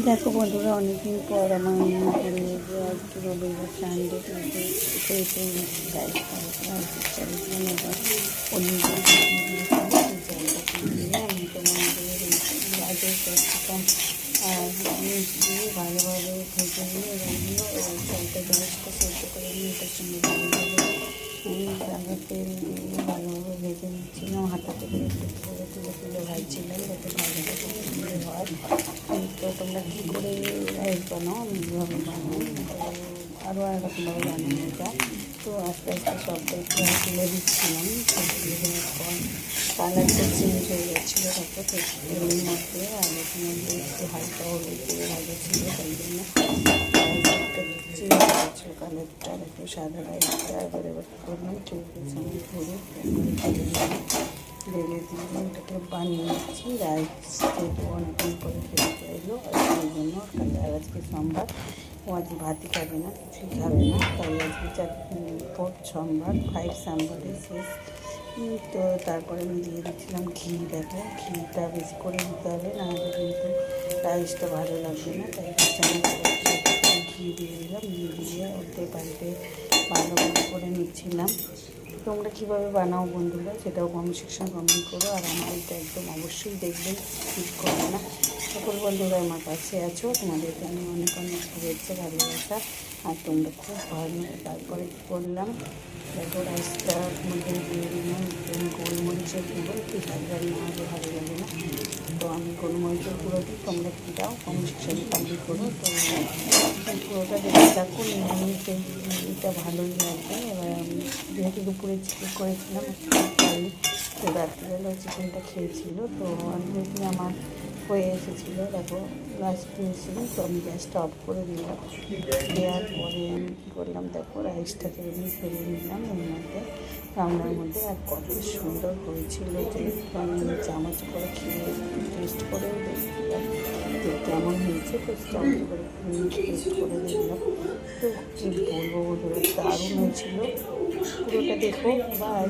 দেখো বন্ধুরা, অনেকদিন পর আমার মনে করে যে আজকে রবিবার সানডে কিন্তু আমি তো আগেই ক্যাপসিকাম আর মিক্স দিয়ে ভালোভাবে ভেজে নিয়ে এগুলো চালটা গ্যাসটা সেদ্ধ করে নিয়ে এটার সঙ্গে তেল দিয়ে ভালোভাবে ভেজে নিচ্ছিলাম। হাতাতে করে একটু তুলে তুলে তুলে ভাজছিলাম যাতে ভালোভাবে সুন্দর হয়। তো তোমরা কী করে রাইস বানাও, আমি এইভাবে বানাই, আরও এরকমভাবে বানানো যায়। তো আস্তে আস্তে সবটা একটু তুলে দিচ্ছিলাম। পর কালারটা চেঞ্জ হয়ে যাচ্ছিলো, তারপর তেলের মধ্যে আর এর মধ্যে একটু হালকা হলুদ দিয়ে ভাজা ছিল, তাই জন্য চেঞ্জ হয়ে যাচ্ছিলো কালারটা। একটু সাদা রাইসটা এবার করলাম, চৌকেছে আমি ধরে ঢেলে দিয়ে এটাকে বানিয়ে নিচ্ছি। রাইস যেহেতু অনেকদিন করে খেতে চাইলো, আর সেই জন্য আর আজকে সোমবার, ও আজ ভাতই খাবে না, কিছুই খাবে না, তাই আজকে 4th সোমবার, 5 সোমবারের শেষ। তো তারপরে আমি দিয়ে দিচ্ছিলাম ঘি। দেখো, ঘিটা বেশি করে দিতে হবে, নাহলে কিন্তু রাইসটা ভালো লাগবে না, তাই ঘি দিয়ে দিলাম। ঘি দিয়ে ওতে পাল্টে ভালো করে নিচ্ছিলাম। তোমরা কীভাবে বানাও বন্ধুরা, সেটাও কমেন্ট সেকশন কমেন্ট করো, আর আমার এটা একদম অবশ্যই দেখবেন, ঠিক করো না। সকল বন্ধুরা আমার কাছে আছো, তোমাদেরকে আমি অনেক অনেক শুভেচ্ছা ভালোবাসা। আর তোমরা খুব ভালো। তারপরে কী করলাম দেখো, রাইসটার মধ্যে দিয়ে দিলাম গোলমরিচের গুঁড়ো, একটু ঝালঝাল না হলে ভালো লাগে না, তো আমি গোলমরিচের গুঁড়ো দিই। তোমরা কী দাও কমেন্ট সেকশনে কমেন্ট করো। তো পুরোটা দেখে থাকো, এটা ভালোই লাগবে। এবার আমি যেহেতু দুপুরে চিকেন করেছিলাম খাই, তো রাত্রিবেলা চিকেনটা খেয়েছিল, তো অলরেডি আমার হয়ে এসেছিলো। দেখো লাস্ট ফিনিশিং, তো আমি গ্যাসটা অফ করে দিলাম। দেওয়ার পরে আমি কী করলাম দেখো, রাইসটাকে আমি ফেলে নিলাম এর মধ্যে, রান্নার মধ্যে। আর কত সুন্দর হয়েছিল যে আমি চামচ করে খেয়ে টেস্ট করেও দেখছিলাম যে কেমন হয়েছে। তো চামচ করে টেস্ট করে দেখলাম, তো কী বলবো বন্ধুরা, দারুণ হয়েছিল। পুরোটা দেখো, বাই।